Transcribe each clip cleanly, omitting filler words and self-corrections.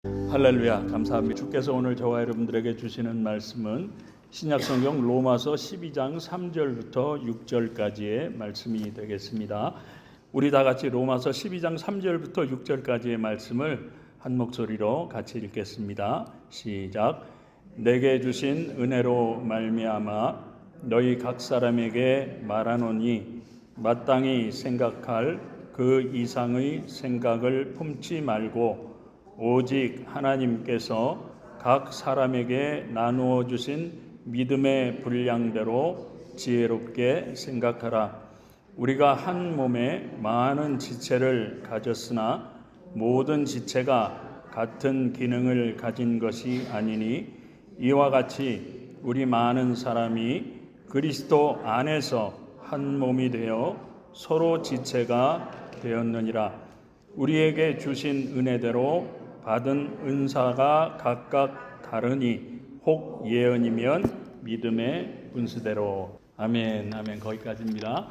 할렐루야, 감사합니다. 주께서 오늘 저와 여러분들에게 주시는 말씀은 신약성경 로마서 12장 3절부터 6절까지의 말씀이 되겠습니다. 우리 다 같이 로마서 12장 3절부터 6절까지의 말씀을 한 목소리로 같이 읽겠습니다. 시작. 내게 주신 은혜로 말미암아 너희 각 사람에게 말하노니 마땅히 생각할 그 이상의 생각을 품지 말고 오직 하나님께서 각 사람에게 나누어 주신 믿음의 분량대로 지혜롭게 생각하라. 우리가 한 몸에 많은 지체를 가졌으나 모든 지체가 같은 기능을 가진 것이 아니니 이와 같이 우리 많은 사람이 그리스도 안에서 한 몸이 되어 서로 지체가 되었느니라. 우리에게 주신 은혜대로 받은 은사가 각각 다르니 혹 예언이면 믿음의 분수대로. 아멘. 아멘. 거기까지입니다.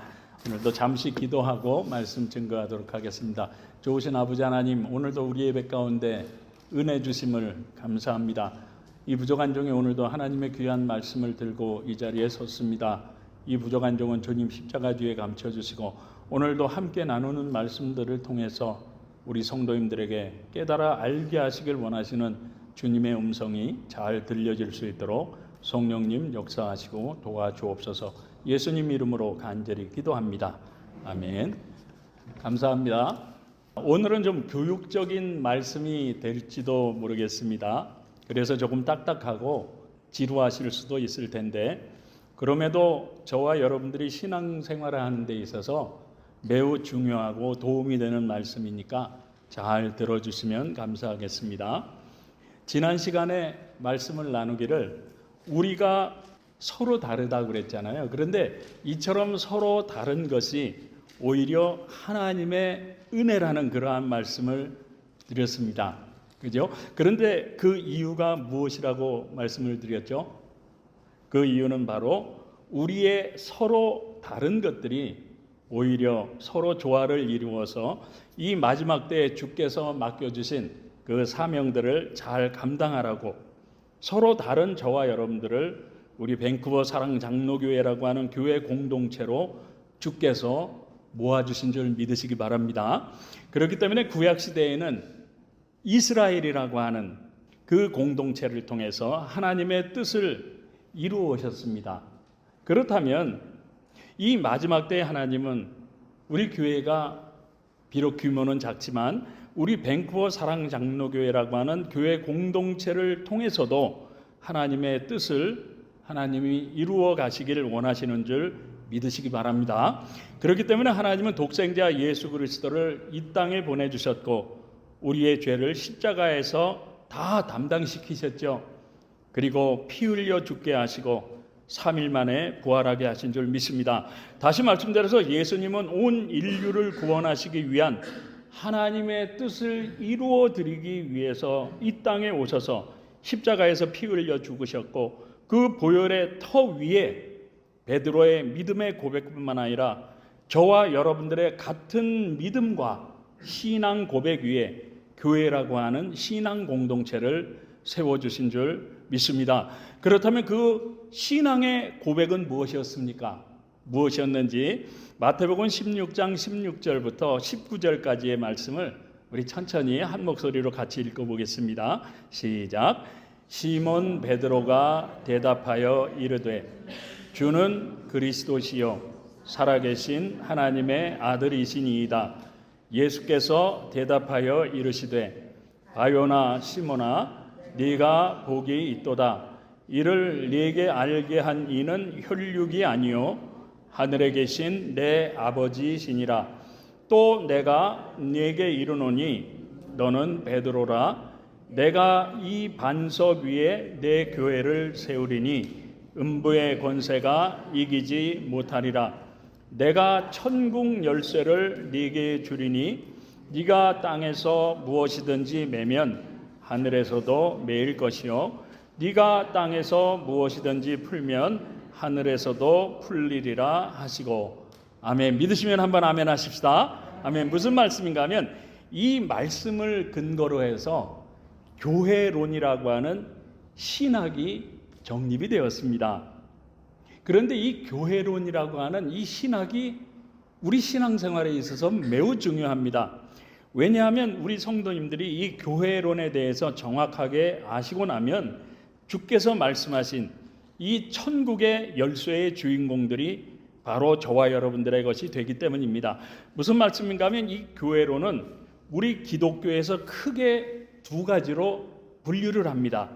오늘도 잠시 기도하고 말씀 증거하도록 하겠습니다. 좋으신 아버지 하나님, 오늘도 우리 예배 가운데 은혜 주심을 감사합니다. 이 부족한 종이 오늘도 하나님의 귀한 말씀을 들고 이 자리에 섰습니다. 이 부족한 종은 주님 십자가 뒤에 감춰주시고 오늘도 함께 나누는 말씀들을 통해서 우리 성도님들에게 깨달아 알게 하시길 원하시는 주님의 음성이 잘 들려질 수 있도록 성령님 역사하시고 도와주옵소서. 예수님 이름으로 간절히 기도합니다. 아멘. 감사합니다. 오늘은 좀 교육적인 말씀이 될지도 모르겠습니다. 그래서 조금 딱딱하고 지루하실 수도 있을 텐데 그럼에도 저와 여러분들이 신앙생활을 하는 데 있어서 매우 중요하고 도움이 되는 말씀이니까 잘 들어주시면 감사하겠습니다. 지난 시간에 말씀을 나누기를 우리가 서로 다르다고 그랬잖아요. 그런데 이처럼 서로 다른 것이 오히려 하나님의 은혜라는 그러한 말씀을 드렸습니다. 그죠? 그런데 그 이유가 무엇이라고 말씀을 드렸죠? 그 이유는 바로 우리의 서로 다른 것들이 오히려 서로 조화를 이루어서 이 마지막 때에 주께서 맡겨주신 그 사명들을 잘 감당하라고 서로 다른 저와 여러분들을 우리 밴쿠버 사랑장로교회라고 하는 교회 공동체로 주께서 모아주신 줄 믿으시기 바랍니다. 그렇기 때문에 구약시대에는 이스라엘이라고 하는 그 공동체를 통해서 하나님의 뜻을 이루어 오셨습니다. 그렇다면 이 마지막 때에 하나님은 우리 교회가 비록 규모는 작지만 우리 밴쿠버 사랑장로교회라고 하는 교회 공동체를 통해서도 하나님의 뜻을 하나님이 이루어 가시기를 원하시는 줄 믿으시기 바랍니다. 그렇기 때문에 하나님은 독생자 예수 그리스도를 이 땅에 보내주셨고 우리의 죄를 십자가에서 다 담당시키셨죠. 그리고 피 흘려 죽게 하시고 3일 만에 부활하게 하신 줄 믿습니다. 다시 말씀드려서 예수님은 온 인류를 구원하시기 위한 하나님의 뜻을 이루어 드리기 위해서 이 땅에 오셔서 십자가에서 피 흘려 죽으셨고 그 보혈의 터 위에 베드로의 믿음의 고백뿐만 아니라 저와 여러분들의 같은 믿음과 신앙 고백 위에 교회라고 하는 신앙 공동체를 세워주신 줄 믿습니다. 그렇다면 그 신앙의 고백은 무엇이었습니까? 무엇이었는지 마태복음 16장 16절부터 19절까지의 말씀을 우리 천천히 한 목소리로 같이 읽어보겠습니다. 시작. 시몬 베드로가 대답하여 이르되 주는 그리스도시요 살아계신 하나님의 아들이시니이다. 예수께서 대답하여 이르시되 바요나 시몬아 네가 복이 있도다. 이를 네게 알게 한 이는 혈육이 아니요 하늘에 계신 내 아버지시니라. 또 내가 네게 이르노니 너는 베드로라. 내가 이 반석 위에 내 교회를 세우리니 음부의 권세가 이기지 못하리라. 내가 천국 열쇠를 네게 주리니 네가 땅에서 무엇이든지 매면 하늘에서도 매일 것이요 네가 땅에서 무엇이든지 풀면 하늘에서도 풀리리라 하시고. 아멘. 믿으시면 한번 아멘 하십시다. 아멘. 무슨 말씀인가 하면 이 말씀을 근거로 해서 교회론이라고 하는 신학이 정립이 되었습니다. 그런데 이 교회론이라고 하는 이 신학이 우리 신앙생활에 있어서 매우 중요합니다. 왜냐하면 우리 성도님들이 이 교회론에 대해서 정확하게 아시고 나면 주께서 말씀하신 이 천국의 열쇠의 주인공들이 바로 저와 여러분들의 것이 되기 때문입니다. 무슨 말씀인가 하면 이 교회론은 우리 기독교에서 크게 두 가지로 분류를 합니다.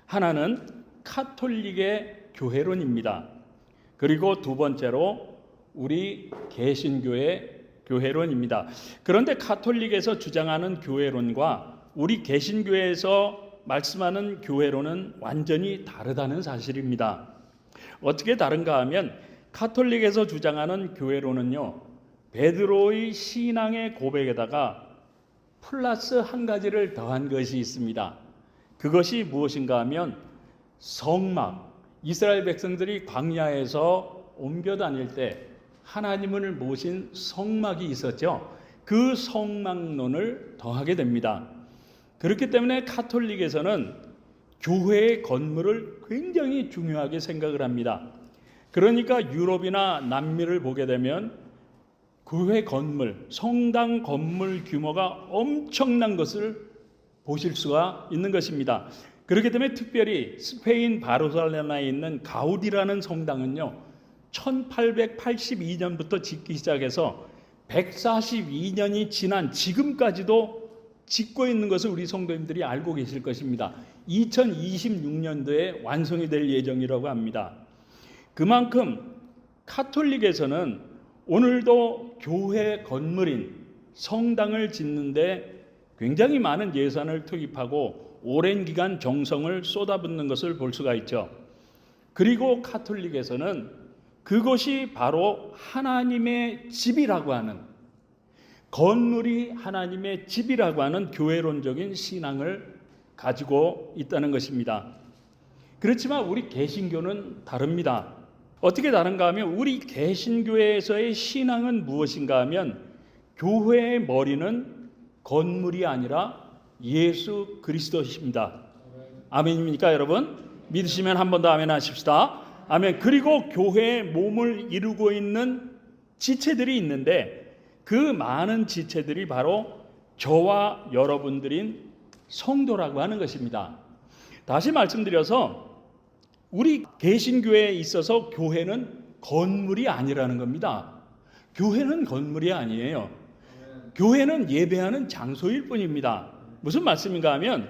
하나는 카톨릭의 교회론입니다. 그리고 두 번째로 우리 개신교의 교회론입니다. 그런데 카톨릭에서 주장하는 교회론과 우리 개신교에서 말씀하는 교회론은 완전히 다르다는 사실입니다. 어떻게 다른가 하면 카톨릭에서 주장하는 교회론은요, 베드로의 신앙의 고백에다가 플러스 한 가지를 더한 것이 있습니다. 그것이 무엇인가 하면 성막, 이스라엘 백성들이 광야에서 옮겨 다닐 때 하나님을 모신 성막이 있었죠. 그 성막론을 더하게 됩니다. 그렇기 때문에 카톨릭에서는 교회의 건물을 굉장히 중요하게 생각을 합니다. 그러니까 유럽이나 남미를 보게 되면 교회 건물, 성당 건물 규모가 엄청난 것을 보실 수가 있는 것입니다. 그렇기 때문에 특별히 스페인 바르셀로나에 있는 가우디라는 성당은요, 1882년부터 짓기 시작해서 142년이 지난 지금까지도 짓고 있는 것을 우리 성도님들이 알고 계실 것입니다. 2026년도에 완성이 될 예정이라고 합니다. 그만큼 카톨릭에서는 오늘도 교회 건물인 성당을 짓는데 굉장히 많은 예산을 투입하고 오랜 기간 정성을 쏟아붓는 것을 볼 수가 있죠. 그리고 카톨릭에서는 그것이 바로 하나님의 집이라고 하는, 건물이 하나님의 집이라고 하는 교회론적인 신앙을 가지고 있다는 것입니다. 그렇지만 우리 개신교는 다릅니다. 어떻게 다른가 하면 우리 개신교에서의 신앙은 무엇인가 하면 교회의 머리는 건물이 아니라 예수 그리스도십니다. 아멘입니까 여러분? 믿으시면 한 번 더 아멘 하십시다. 아멘. 그리고 교회의 몸을 이루고 있는 지체들이 있는데 그 많은 지체들이 바로 저와 여러분들인 성도라고 하는 것입니다. 다시 말씀드려서 우리 개신교회에 있어서 교회는 건물이 아니라는 겁니다. 교회는 건물이 아니에요. 교회는 예배하는 장소일 뿐입니다. 무슨 말씀인가 하면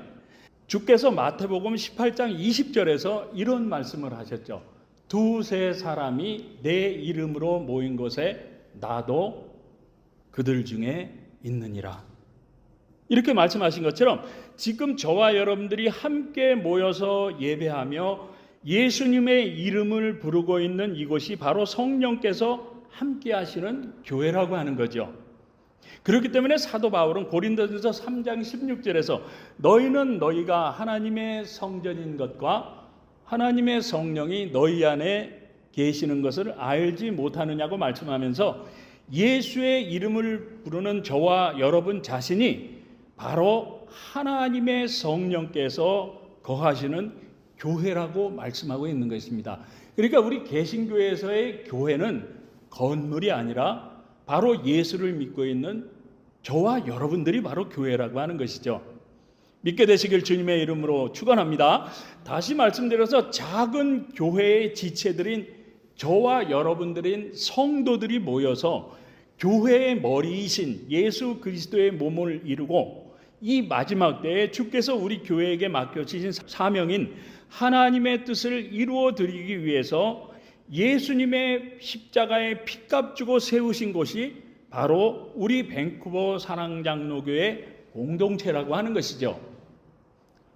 주께서 마태복음 18장 20절에서 이런 말씀을 하셨죠. 두세 사람이 내 이름으로 모인 곳에 나도 그들 중에 있느니라. 이렇게 말씀하신 것처럼 지금 저와 여러분들이 함께 모여서 예배하며 예수님의 이름을 부르고 있는 이곳이 바로 성령께서 함께 하시는 교회라고 하는 거죠. 그렇기 때문에 사도 바울은 고린도전서 3장 16절에서 너희는 너희가 하나님의 성전인 것과 하나님의 성령이 너희 안에 계시는 것을 알지 못하느냐고 말씀하면서 예수의 이름을 부르는 저와 여러분 자신이 바로 하나님의 성령께서 거하시는 교회라고 말씀하고 있는 것입니다. 그러니까 우리 개신교에서의 교회는 건물이 아니라 바로 예수를 믿고 있는 저와 여러분들이 바로 교회라고 하는 것이죠. 믿게 되시길 주님의 이름으로 축원합니다. 다시 말씀드려서 작은 교회의 지체들인 저와 여러분들인 성도들이 모여서 교회의 머리이신 예수 그리스도의 몸을 이루고 이 마지막 때에 주께서 우리 교회에게 맡겨주신 사명인 하나님의 뜻을 이루어 드리기 위해서 예수님의 십자가에 피값 주고 세우신 곳이 바로 우리 밴쿠버 사랑장로교회 공동체라고 하는 것이죠.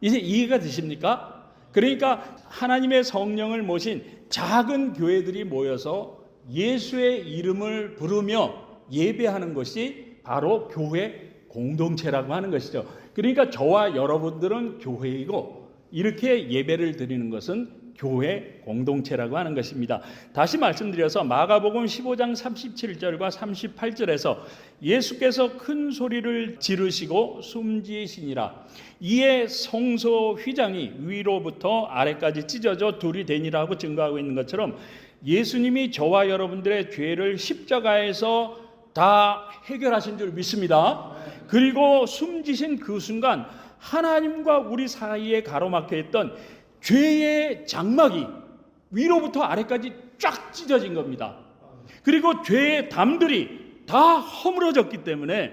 이제 이해가 되십니까? 그러니까 하나님의 성령을 모신 작은 교회들이 모여서 예수의 이름을 부르며 예배하는 것이 바로 교회 공동체라고 하는 것이죠. 그러니까 저와 여러분들은 교회이고 이렇게 예배를 드리는 것은 교회 공동체라고 하는 것입니다. 다시 말씀드려서 마가복음 15장 37절과 38절에서 예수께서 큰 소리를 지르시고 숨지시니라. 이에 성소 휘장이 위로부터 아래까지 찢어져 둘이 되니라고 증거하고 있는 것처럼 예수님이 저와 여러분들의 죄를 십자가에서 다 해결하신 줄 믿습니다. 그리고 숨지신 그 순간 하나님과 우리 사이에 가로막혀 있던 죄의 장막이 위로부터 아래까지 쫙 찢어진 겁니다. 그리고 죄의 담들이 다 허물어졌기 때문에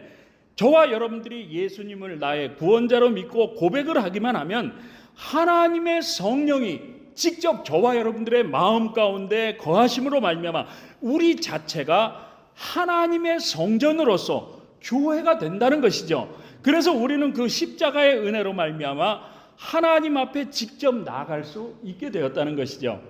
저와 여러분들이 예수님을 나의 구원자로 믿고 고백을 하기만 하면 하나님의 성령이 직접 저와 여러분들의 마음 가운데 거하심으로 말미암아 우리 자체가 하나님의 성전으로서 교회가 된다는 것이죠. 그래서 우리는 그 십자가의 은혜로 말미암아 하나님 앞에 직접 나아갈 수 있게 되었다는 것이죠.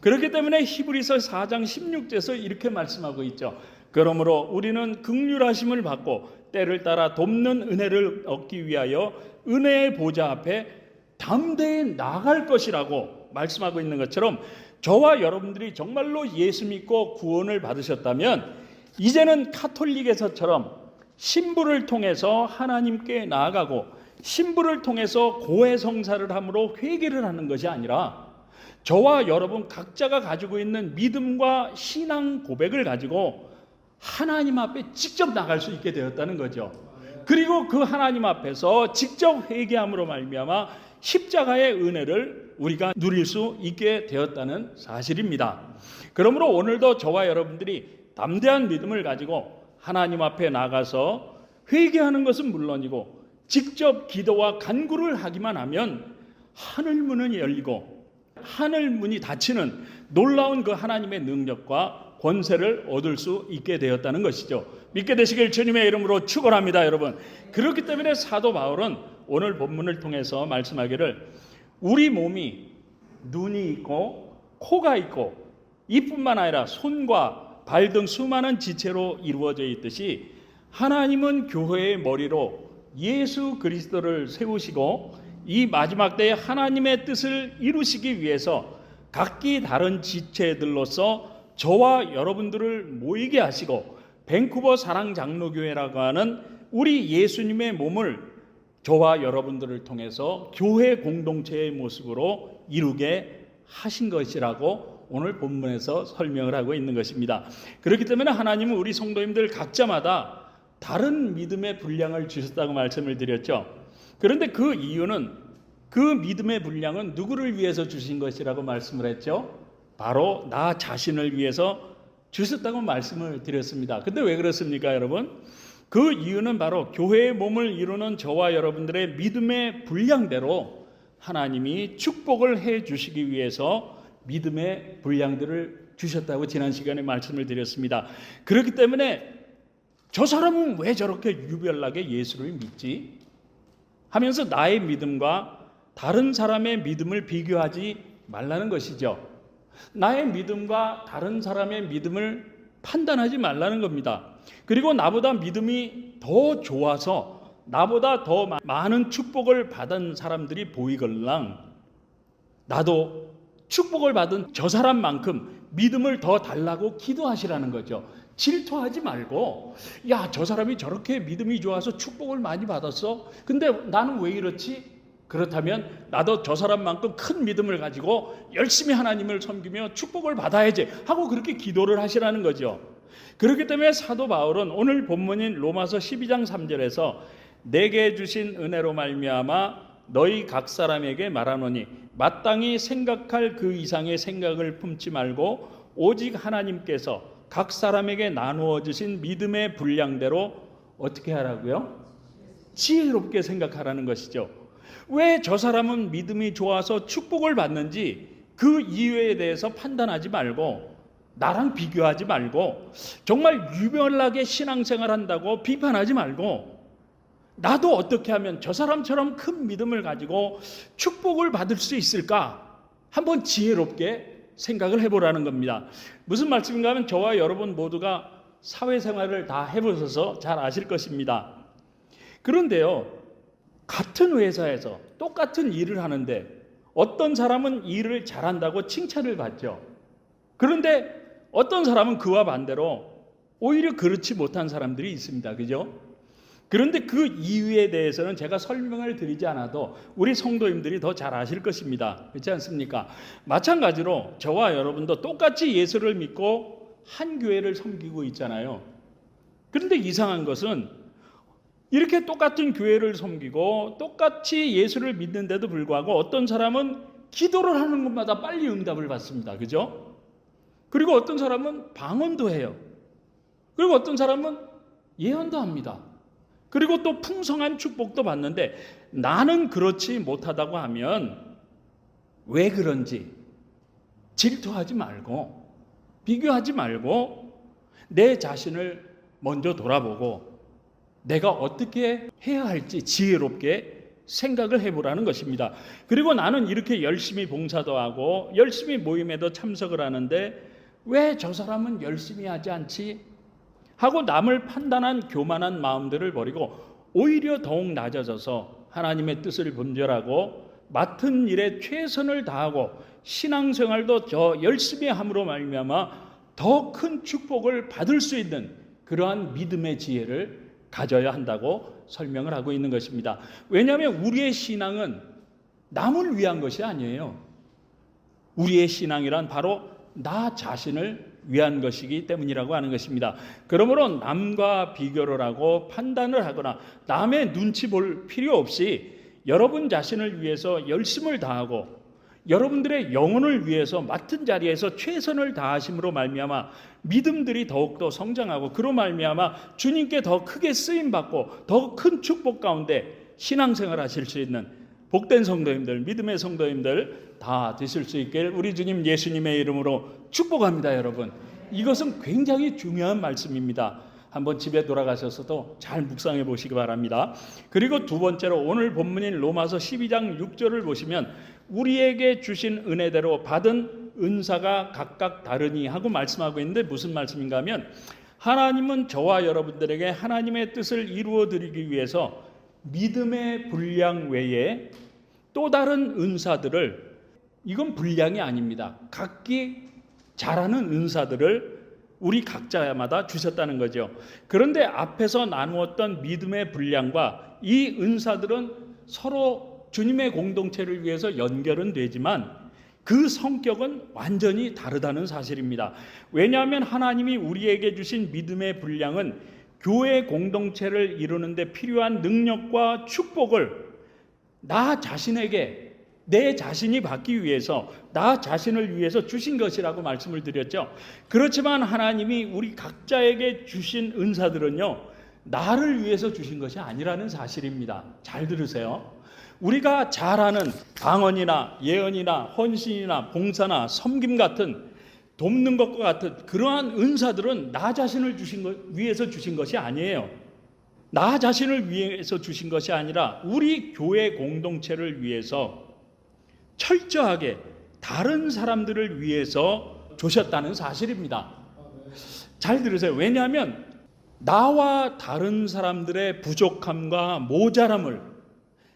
그렇기 때문에 히브리서 4장 16절에서 이렇게 말씀하고 있죠. 그러므로 우리는 긍휼하심을 받고 때를 따라 돕는 은혜를 얻기 위하여 은혜의 보좌 앞에 담대히 나아갈 것이라고 말씀하고 있는 것처럼 저와 여러분들이 정말로 예수 믿고 구원을 받으셨다면 이제는 카톨릭에서처럼 신부를 통해서 하나님께 나아가고 신부를 통해서 고해성사를 함으로 회개를 하는 것이 아니라 저와 여러분 각자가 가지고 있는 믿음과 신앙 고백을 가지고 하나님 앞에 직접 나갈 수 있게 되었다는 거죠. 그리고 그 하나님 앞에서 직접 회개함으로 말미암아 십자가의 은혜를 우리가 누릴 수 있게 되었다는 사실입니다. 그러므로 오늘도 저와 여러분들이 담대한 믿음을 가지고 하나님 앞에 나가서 회개하는 것은 물론이고 직접 기도와 간구를 하기만 하면 하늘문은 열리고 하늘문이 닫히는 놀라운 그 하나님의 능력과 권세를 얻을 수 있게 되었다는 것이죠. 믿게 되시길 주님의 이름으로 축원합니다, 여러분. 그렇기 때문에 사도 바울은 오늘 본문을 통해서 말씀하기를 우리 몸이 눈이 있고 코가 있고 이뿐만 아니라 손과 발 등 수많은 지체로 이루어져 있듯이 하나님은 교회의 머리로 예수 그리스도를 세우시고 이 마지막 때에 하나님의 뜻을 이루시기 위해서 각기 다른 지체들로서 저와 여러분들을 모이게 하시고 밴쿠버 사랑장로교회라고 하는 우리 예수님의 몸을 저와 여러분들을 통해서 교회 공동체의 모습으로 이루게 하신 것이라고 오늘 본문에서 설명을 하고 있는 것입니다. 그렇기 때문에 하나님은 우리 성도님들 각자마다 다른 믿음의 분량을 주셨다고 말씀을 드렸죠. 그런데 그 이유는 그 믿음의 분량은 누구를 위해서 주신 것이라고 말씀을 했죠? 바로 나 자신을 위해서 주셨다고 말씀을 드렸습니다. 근데 왜 그렇습니까, 여러분? 그 이유는 바로 교회의 몸을 이루는 저와 여러분들의 믿음의 분량대로 하나님이 축복을 해 주시기 위해서 믿음의 분량들을 주셨다고 지난 시간에 말씀을 드렸습니다. 그렇기 때문에 저 사람은 왜 저렇게 유별나게 예수를 믿지? 하면서 나의 믿음과 다른 사람의 믿음을 비교하지 말라는 것이죠. 나의 믿음과 다른 사람의 믿음을 판단하지 말라는 겁니다. 그리고 나보다 믿음이 더 좋아서 나보다 더 많은 축복을 받은 사람들이 보이걸랑 나도 축복을 받은 저 사람만큼 믿음을 더 달라고 기도하시라는 거죠. 질투하지 말고 야, 저 사람이 저렇게 믿음이 좋아서 축복을 많이 받았어. 근데 나는 왜 이렇지? 그렇다면 나도 저 사람만큼 큰 믿음을 가지고 열심히 하나님을 섬기며 축복을 받아야지 하고 그렇게 기도를 하시라는 거죠. 그렇기 때문에 사도 바울은 오늘 본문인 로마서 12장 3절에서 내게 주신 은혜로 말미암아 너희 각 사람에게 말하노니 마땅히 생각할 그 이상의 생각을 품지 말고 오직 하나님께서 각 사람에게 나누어 주신 믿음의 분량대로 어떻게 하라고요? 지혜롭게 생각하라는 것이죠. 왜 저 사람은 믿음이 좋아서 축복을 받는지 그 이유에 대해서 판단하지 말고 나랑 비교하지 말고 정말 유별나게 신앙생활 한다고 비판하지 말고 나도 어떻게 하면 저 사람처럼 큰 믿음을 가지고 축복을 받을 수 있을까? 한번 지혜롭게 생각을 해보라는 겁니다. 무슨 말씀인가 하면 저와 여러분 모두가 사회생활을 다 해보셔서 잘 아실 것입니다. 그런데요, 같은 회사에서 똑같은 일을 하는데 어떤 사람은 일을 잘한다고 칭찬을 받죠. 그런데 어떤 사람은 그와 반대로 오히려 그렇지 못한 사람들이 있습니다. 그죠? 그런데 그 이유에 대해서는 제가 설명을 드리지 않아도 우리 성도님들이 더 잘 아실 것입니다. 그렇지 않습니까? 마찬가지로 저와 여러분도 똑같이 예수를 믿고 한 교회를 섬기고 있잖아요. 그런데 이상한 것은 이렇게 똑같은 교회를 섬기고 똑같이 예수를 믿는데도 불구하고 어떤 사람은 기도를 하는 것마다 빨리 응답을 받습니다. 그죠? 그리고 어떤 사람은 방언도 해요. 그리고 어떤 사람은 예언도 합니다. 그리고 또 풍성한 축복도 받는데 나는 그렇지 못하다고 하면 왜 그런지 질투하지 말고 비교하지 말고 내 자신을 먼저 돌아보고 내가 어떻게 해야 할지 지혜롭게 생각을 해보라는 것입니다. 그리고 나는 이렇게 열심히 봉사도 하고 열심히 모임에도 참석을 하는데 왜 저 사람은 열심히 하지 않지? 하고 남을 판단한 교만한 마음들을 버리고 오히려 더욱 낮아져서 하나님의 뜻을 분별하고 맡은 일에 최선을 다하고 신앙생활도 더 열심히 함으로 말미암아 더 큰 축복을 받을 수 있는 그러한 믿음의 지혜를 가져야 한다고 설명을 하고 있는 것입니다. 왜냐하면 우리의 신앙은 남을 위한 것이 아니에요. 우리의 신앙이란 바로 나 자신을 위한 것이기 때문이라고 하는 것입니다. 그러므로 남과 비교를 하고 판단을 하거나 남의 눈치 볼 필요 없이 여러분 자신을 위해서 열심을 다하고 여러분들의 영혼을 위해서 맡은 자리에서 최선을 다하심으로 말미암아 믿음들이 더욱더 성장하고 그로 말미암아 주님께 더 크게 쓰임받고 더 큰 축복 가운데 신앙생활 하실 수 있는 복된 성도님들, 믿음의 성도님들 다 되실 수 있길 우리 주님 예수님의 이름으로 축복합니다. 여러분, 이것은 굉장히 중요한 말씀입니다. 한번 집에 돌아가셔서도 잘 묵상해 보시기 바랍니다. 그리고 두 번째로 오늘 본문인 로마서 12장 6절을 보시면 우리에게 주신 은혜대로 받은 은사가 각각 다르니 하고 말씀하고 있는데 무슨 말씀인가 하면 하나님은 저와 여러분들에게 하나님의 뜻을 이루어 드리기 위해서 믿음의 분량 외에 또 다른 은사들을, 이건 분량이 아닙니다, 각기 잘하는 은사들을 우리 각자마다 주셨다는 거죠. 그런데 앞에서 나누었던 믿음의 분량과 이 은사들은 서로 주님의 공동체를 위해서 연결은 되지만 그 성격은 완전히 다르다는 사실입니다. 왜냐하면 하나님이 우리에게 주신 믿음의 분량은 교회 공동체를 이루는 데 필요한 능력과 축복을 나 자신에게, 내 자신이 받기 위해서, 나 자신을 위해서 주신 것이라고 말씀을 드렸죠. 그렇지만 하나님이 우리 각자에게 주신 은사들은요, 나를 위해서 주신 것이 아니라는 사실입니다. 잘 들으세요. 우리가 잘하는 방언이나 예언이나 헌신이나 봉사나 섬김 같은 돕는 것과 같은 그러한 은사들은 나 자신을 위해서 주신 것이 아니에요. 나 자신을 위해서 주신 것이 아니라 우리 교회 공동체를 위해서 철저하게 다른 사람들을 위해서 주셨다는 사실입니다. 잘 들으세요. 왜냐하면 나와 다른 사람들의 부족함과 모자람을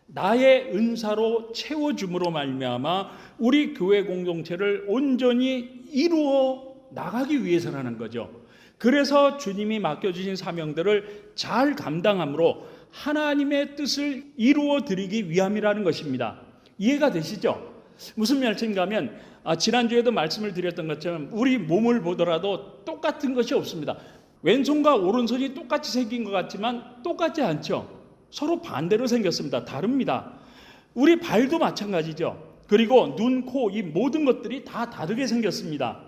나의 은사로 채워줌으로 말미암아 우리 교회 공동체를 온전히 이루어 나가기 위해서라는 거죠. 그래서 주님이 맡겨주신 사명들을 잘 감당함으로 하나님의 뜻을 이루어 드리기 위함이라는 것입니다. 이해가 되시죠? 무슨 말씀인가 하면 지난주에도 말씀을 드렸던 것처럼 우리 몸을 보더라도 똑같은 것이 없습니다. 왼손과 오른손이 똑같이 생긴 것 같지만 똑같지 않죠. 서로 반대로 생겼습니다. 다릅니다. 우리 발도 마찬가지죠. 그리고 눈, 코, 입 모든 것들이 다 다르게 생겼습니다.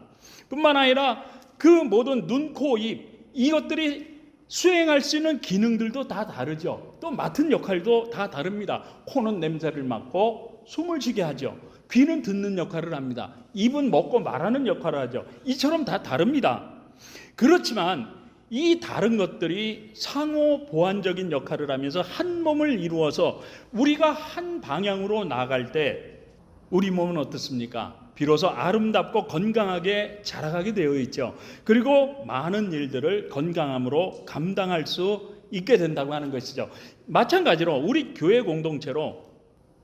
뿐만 아니라 그 모든 눈, 코, 입 이것들이 수행할 수 있는 기능들도 다 다르죠. 또 맡은 역할도 다 다릅니다. 코는 냄새를 맡고 숨을 쉬게 하죠. 귀는 듣는 역할을 합니다. 입은 먹고 말하는 역할을 하죠. 이처럼 다 다릅니다. 그렇지만 이 다른 것들이 상호 보완적인 역할을 하면서 한 몸을 이루어서 우리가 한 방향으로 나아갈 때 우리 몸은 어떻습니까? 비로소 아름답고 건강하게 자라가게 되어 있죠. 그리고 많은 일들을 건강함으로 감당할 수 있게 된다고 하는 것이죠. 마찬가지로 우리 교회 공동체로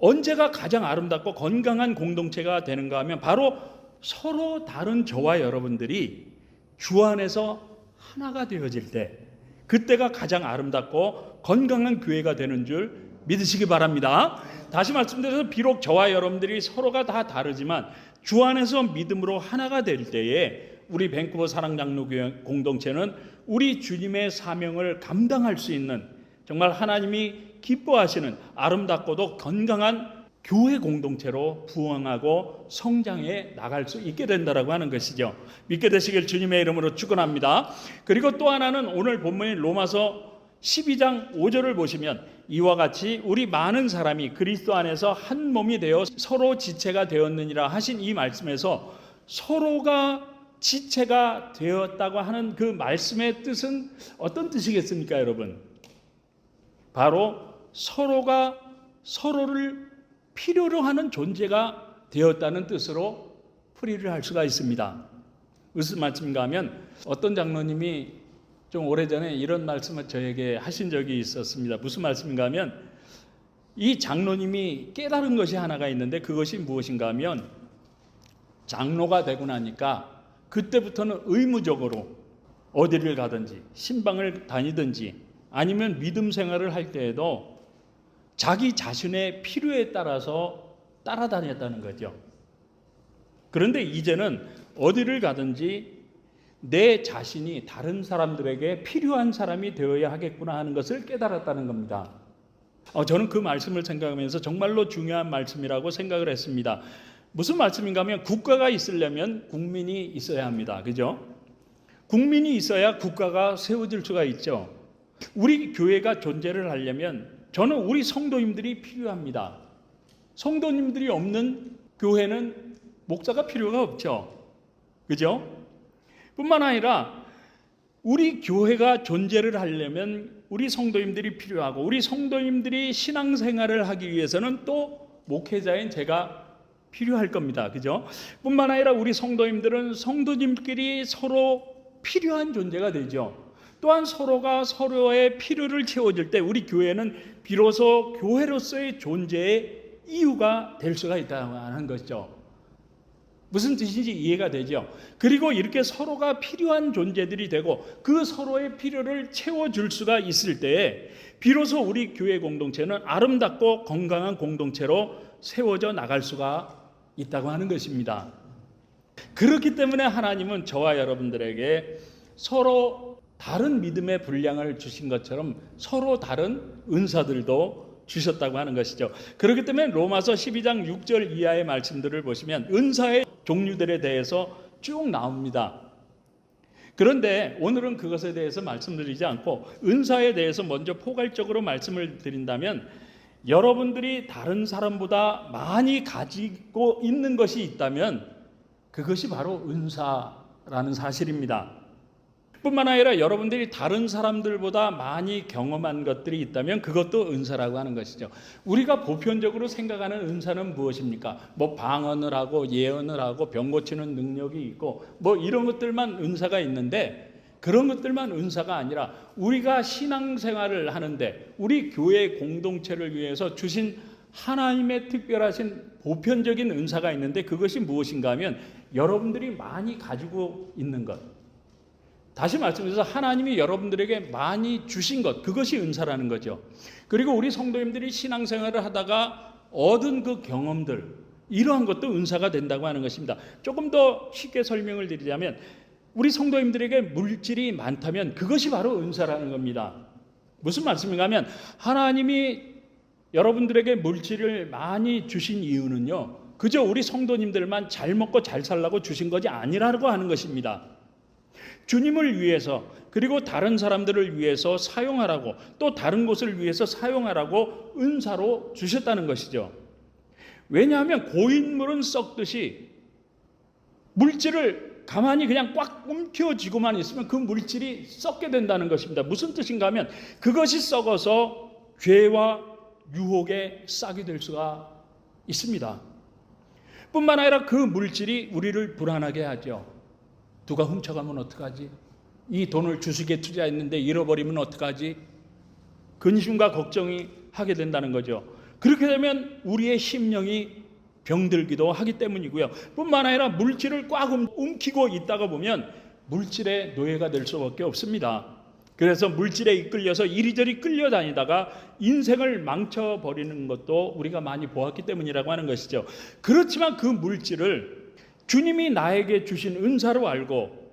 언제가 가장 아름답고 건강한 공동체가 되는가 하면 바로 서로 다른 저와 여러분들이 주 안에서 하나가 되어질 때, 그때가 가장 아름답고 건강한 교회가 되는 줄 믿으시기 바랍니다. 다시 말씀드려서 비록 저와 여러분들이 서로가 다 다르지만 주 안에서 믿음으로 하나가 될 때에 우리 밴쿠버 사랑장로교회 공동체는 우리 주님의 사명을 감당할 수 있는 정말 하나님이 기뻐하시는 아름답고도 건강한 교회 공동체로 부흥하고 성장해 나갈 수 있게 된다라고 하는 것이죠. 믿게 되시길 주님의 이름으로 축원합니다. 그리고 또 하나는 오늘 본문인 로마서 12장 5절을 보시면 이와 같이 우리 많은 사람이 그리스도 안에서 한 몸이 되어 서로 지체가 되었느니라 하신 이 말씀에서 서로가 지체가 되었다고 하는 그 말씀의 뜻은 어떤 뜻이겠습니까, 여러분? 바로 서로가 서로를 필요로 하는 존재가 되었다는 뜻으로 풀이를 할 수가 있습니다. 무슨 말씀인가 하면 어떤 장로님이 좀 오래전에 이런 말씀을 저에게 하신 적이 있었습니다. 무슨 말씀인가 하면 이 장로님이 깨달은 것이 하나가 있는데 그것이 무엇인가 하면 장로가 되고 나니까 그때부터는 의무적으로 어디를 가든지 신방을 다니든지 아니면 믿음 생활을 할 때에도 자기 자신의 필요에 따라서 따라다녔다는 거죠. 그런데 이제는 어디를 가든지 내 자신이 다른 사람들에게 필요한 사람이 되어야 하겠구나 하는 것을 깨달았다는 겁니다. 저는 그 말씀을 생각하면서 정말로 중요한 말씀이라고 생각을 했습니다. 무슨 말씀인가 하면 국가가 있으려면 국민이 있어야 합니다. 그죠? 국민이 있어야 국가가 세워질 수가 있죠. 우리 교회가 존재를 하려면 저는 우리 성도님들이 필요합니다. 성도님들이 없는 교회는 목사가 필요가 없죠. 그죠? 뿐만 아니라 우리 교회가 존재를 하려면 우리 성도님들이 필요하고 우리 성도님들이 신앙생활을 하기 위해서는 또 목회자인 제가 필요할 겁니다. 그죠? 뿐만 아니라 우리 성도님들은 성도님끼리 서로 필요한 존재가 되죠. 또한 서로가 서로의 필요를 채워줄 때 우리 교회는 비로소 교회로서의 존재의 이유가 될 수가 있다는 것이죠. 무슨 뜻인지 이해가 되죠. 그리고 이렇게 서로가 필요한 존재들이 되고 그 서로의 필요를 채워줄 수가 있을 때에 비로소 우리 교회 공동체는 아름답고 건강한 공동체로 세워져 나갈 수가 있다고 하는 것입니다. 그렇기 때문에 하나님은 저와 여러분들에게 서로 다른 믿음의 분량을 주신 것처럼 서로 다른 은사들도 주셨다고 하는 것이죠. 그렇기 때문에 로마서 12장 6절 이하의 말씀들을 보시면 은사의 종류들에 대해서 쭉 나옵니다. 그런데 오늘은 그것에 대해서 말씀드리지 않고 은사에 대해서 먼저 포괄적으로 말씀을 드린다면 여러분들이 다른 사람보다 많이 가지고 있는 것이 있다면 그것이 바로 은사라는 사실입니다. 뿐만 아니라 여러분들이 다른 사람들보다 많이 경험한 것들이 있다면 그것도 은사라고 하는 것이죠. 우리가 보편적으로 생각하는 은사는 무엇입니까? 방언을 하고 예언을 하고 병 고치는 능력이 있고 이런 것들만 은사가 있는데 그런 것들만 은사가 아니라 우리가 신앙생활을 하는데 우리 교회 공동체를 위해서 주신 하나님의 특별하신 보편적인 은사가 있는데 그것이 무엇인가 하면 여러분들이 많이 가지고 있는 것. 다시 말씀드려서 하나님이 여러분들에게 많이 주신 것, 그것이 은사라는 거죠. 그리고 우리 성도님들이 신앙생활을 하다가 얻은 그 경험들, 이러한 것도 은사가 된다고 하는 것입니다. 조금 더 쉽게 설명을 드리자면 우리 성도님들에게 물질이 많다면 그것이 바로 은사라는 겁니다. 무슨 말씀인가 하면 하나님이 여러분들에게 물질을 많이 주신 이유는요, 그저 우리 성도님들만 잘 먹고 잘 살라고 주신 것이 아니라고 하는 것입니다. 주님을 위해서 그리고 다른 사람들을 위해서 사용하라고 또 다른 곳을 위해서 사용하라고 은사로 주셨다는 것이죠. 왜냐하면 고인물은 썩듯이 물질을 가만히 그냥 꽉 움켜쥐고만 있으면 그 물질이 썩게 된다는 것입니다. 무슨 뜻인가 하면 그것이 썩어서 죄와 유혹에 싹이 될 수가 있습니다. 뿐만 아니라 그 물질이 우리를 불안하게 하죠. 누가 훔쳐가면 어떡하지? 이 돈을 주식에 투자했는데 잃어버리면 어떡하지? 근심과 걱정이 하게 된다는 거죠. 그렇게 되면 우리의 심령이 병들기도 하기 때문이고요. 뿐만 아니라 물질을 꽉 움키고 있다가 보면 물질의 노예가 될 수밖에 없습니다. 그래서 물질에 이끌려서 이리저리 끌려다니다가 인생을 망쳐버리는 것도 우리가 많이 보았기 때문이라고 하는 것이죠. 그렇지만 그 물질을 주님이 나에게 주신 은사로 알고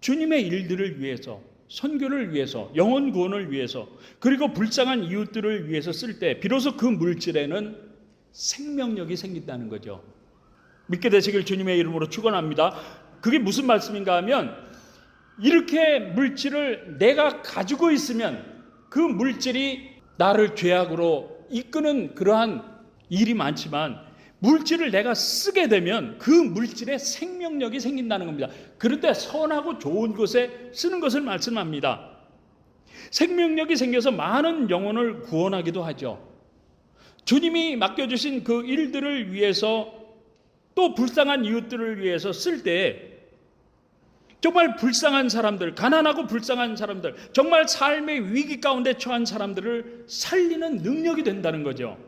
주님의 일들을 위해서, 선교를 위해서, 영혼 구원을 위해서, 그리고 불쌍한 이웃들을 위해서 쓸 때 비로소 그 물질에는 생명력이 생긴다는 거죠. 믿게 되시길 주님의 이름으로 축원합니다. 그게 무슨 말씀인가 하면, 이렇게 물질을 내가 가지고 있으면 그 물질이 나를 죄악으로 이끄는 그러한 일이 많지만, 물질을 내가 쓰게 되면 그 물질에 생명력이 생긴다는 겁니다. 그럴 때 선하고 좋은 것에 쓰는 것을 말씀합니다. 생명력이 생겨서 많은 영혼을 구원하기도 하죠. 주님이 맡겨주신 그 일들을 위해서, 또 불쌍한 이웃들을 위해서 쓸 때 정말 불쌍한 사람들, 가난하고 불쌍한 사람들, 정말 삶의 위기 가운데 처한 사람들을 살리는 능력이 된다는 거죠.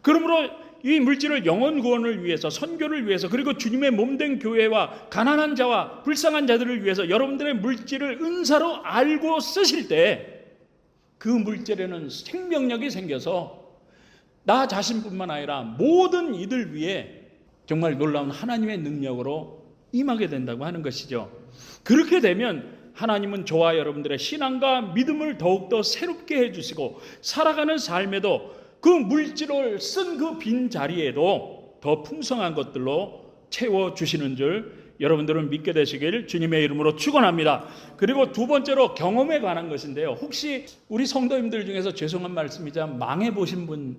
그러므로 이 물질을 영혼 구원을 위해서, 선교를 위해서, 그리고 주님의 몸된 교회와 가난한 자와 불쌍한 자들을 위해서 여러분들의 물질을 은사로 알고 쓰실 때 그 물질에는 생명력이 생겨서 나 자신뿐만 아니라 모든 이들 위해 정말 놀라운 하나님의 능력으로 임하게 된다고 하는 것이죠. 그렇게 되면 하나님은 저와 여러분들의 신앙과 믿음을 더욱더 새롭게 해주시고, 살아가는 삶에도 그 물질을 쓴 그 빈 자리에도 더 풍성한 것들로 채워주시는 줄 여러분들은 믿게 되시길 주님의 이름으로 축원합니다. 그리고 두 번째로 경험에 관한 것인데요. 혹시 우리 성도님들 중에서 죄송한 말씀이지만 망해보신 분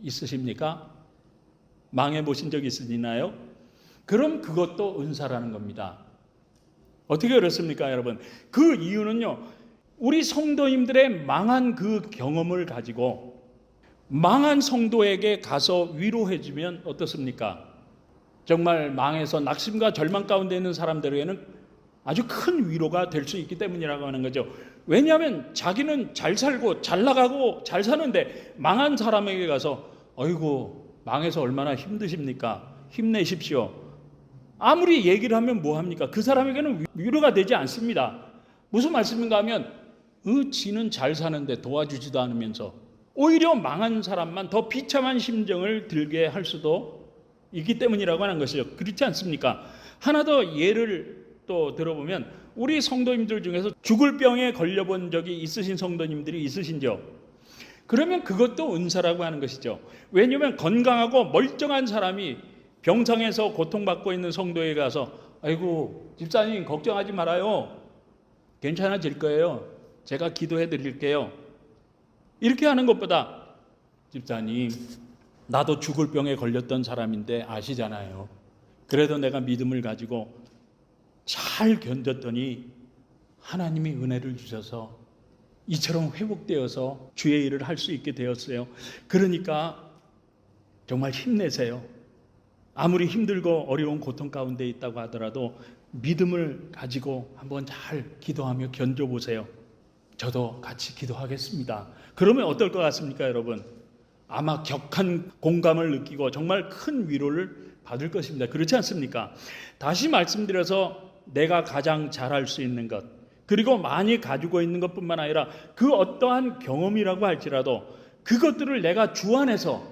있으십니까? 망해보신 적 있으시나요? 그럼 그것도 은사라는 겁니다. 어떻게 그렇습니까, 여러분? 그 이유는요, 우리 성도님들의 망한 그 경험을 가지고 망한 성도에게 가서 위로해주면 어떻습니까? 정말 망해서 낙심과 절망 가운데 있는 사람들에게는 아주 큰 위로가 될 수 있기 때문이라고 하는 거죠. 왜냐하면 자기는 잘 살고 잘 나가고 잘 사는데 망한 사람에게 가서 어이구 망해서 얼마나 힘드십니까? 힘내십시오. 아무리 얘기를 하면 뭐합니까? 그 사람에게는 위로가 되지 않습니다. 무슨 말씀인가 하면 지는 잘 사는데 도와주지도 않으면서 오히려 망한 사람만 더 비참한 심정을 들게 할 수도 있기 때문이라고 하는 것이죠. 그렇지 않습니까? 하나 더 예를 또 들어보면 우리 성도님들 중에서 죽을 병에 걸려본 적이 있으신 성도님들이 있으신지요? 그러면 그것도 은사라고 하는 것이죠. 왜냐하면 건강하고 멀쩡한 사람이 병상에서 고통받고 있는 성도에 가서 아이고 집사님 걱정하지 말아요. 괜찮아질 거예요. 제가 기도해 드릴게요. 이렇게 하는 것보다 집사님 나도 죽을 병에 걸렸던 사람인데 아시잖아요. 그래도 내가 믿음을 가지고 잘 견뎠더니 하나님이 은혜를 주셔서 이처럼 회복되어서 주의 일을 할 수 있게 되었어요. 그러니까 정말 힘내세요. 아무리 힘들고 어려운 고통 가운데 있다고 하더라도 믿음을 가지고 한번 잘 기도하며 견뎌보세요. 저도 같이 기도하겠습니다. 그러면 어떨 것 같습니까, 여러분? 아마 격한 공감을 느끼고 정말 큰 위로를 받을 것입니다. 그렇지 않습니까? 다시 말씀드려서 내가 가장 잘할 수 있는 것, 그리고 많이 가지고 있는 것뿐만 아니라 그 어떠한 경험이라고 할지라도 그것들을 내가 주안에서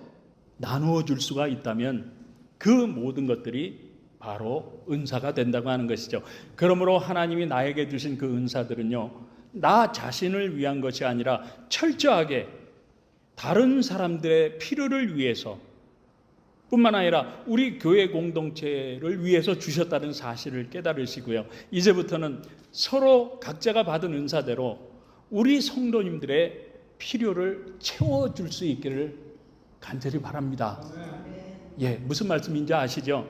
나누어 줄 수가 있다면 그 모든 것들이 바로 은사가 된다고 하는 것이죠. 그러므로 하나님이 나에게 주신 그 은사들은요, 나 자신을 위한 것이 아니라 철저하게 다른 사람들의 필요를 위해서 뿐만 아니라 우리 교회 공동체를 위해서 주셨다는 사실을 깨달으시고요. 이제부터는 서로 각자가 받은 은사대로 우리 성도님들의 필요를 채워줄 수 있기를 간절히 바랍니다. 예, 무슨 말씀인지 아시죠?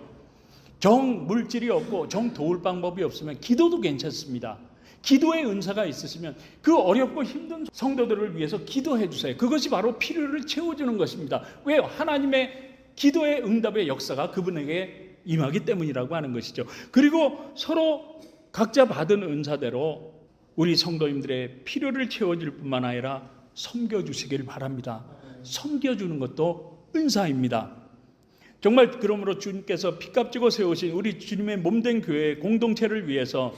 정 물질이 없고 정 도울 방법이 없으면 기도도 괜찮습니다. 기도의 은사가 있으시면 그 어렵고 힘든 성도들을 위해서 기도해 주세요. 그것이 바로 필요를 채워주는 것입니다. 왜? 하나님의 기도의 응답의 역사가 그분에게 임하기 때문이라고 하는 것이죠. 그리고 서로 각자 받은 은사대로 우리 성도님들의 필요를 채워줄 뿐만 아니라 섬겨주시길 바랍니다. 섬겨주는 것도 은사입니다. 정말 그러므로 주님께서 피값주고 세우신 우리 주님의 몸된 교회 공동체를 위해서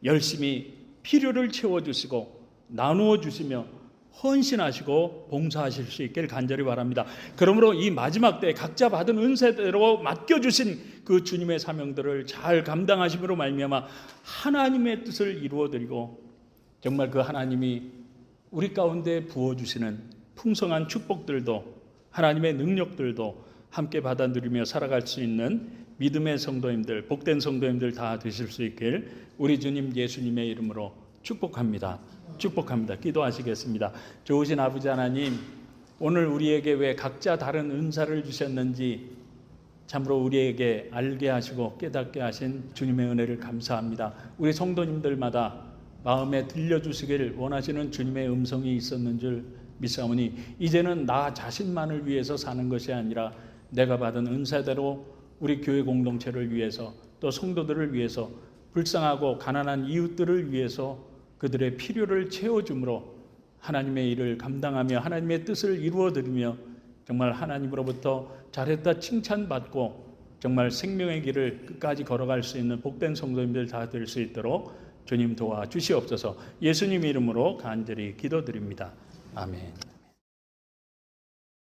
열심히 필요를 채워주시고 나누어 주시며 헌신하시고 봉사하실 수 있길 간절히 바랍니다. 그러므로 이 마지막 때 각자 받은 은사대로 맡겨주신 그 주님의 사명들을 잘 감당하심으로 말미암아 하나님의 뜻을 이루어드리고 정말 그 하나님이 우리 가운데 부어주시는 풍성한 축복들도 하나님의 능력들도 함께 받아 누리며 살아갈 수 있는 믿음의 성도님들, 복된 성도님들 다 되실 수 있길 우리 주님 예수님의 이름으로 축복합니다. 축복합니다. 기도하시겠습니다. 좋으신 아버지 하나님, 오늘 우리에게 왜 각자 다른 은사를 주셨는지 참으로 우리에게 알게 하시고 깨닫게 하신 주님의 은혜를 감사합니다. 우리 성도님들마다 마음에 들려주시기를 원하시는 주님의 음성이 있었는 줄 믿사오니 이제는 나 자신만을 위해서 사는 것이 아니라 내가 받은 은사대로 우리 교회 공동체를 위해서 또 성도들을 위해서 불쌍하고 가난한 이웃들을 위해서 그들의 필요를 채워줌으로 하나님의 일을 감당하며 하나님의 뜻을 이루어드리며 정말 하나님으로부터 잘했다 칭찬받고 정말 생명의 길을 끝까지 걸어갈 수 있는 복된 성도님들 다 될 수 있도록 주님 도와주시옵소서. 예수님 이름으로 간절히 기도드립니다. 아멘.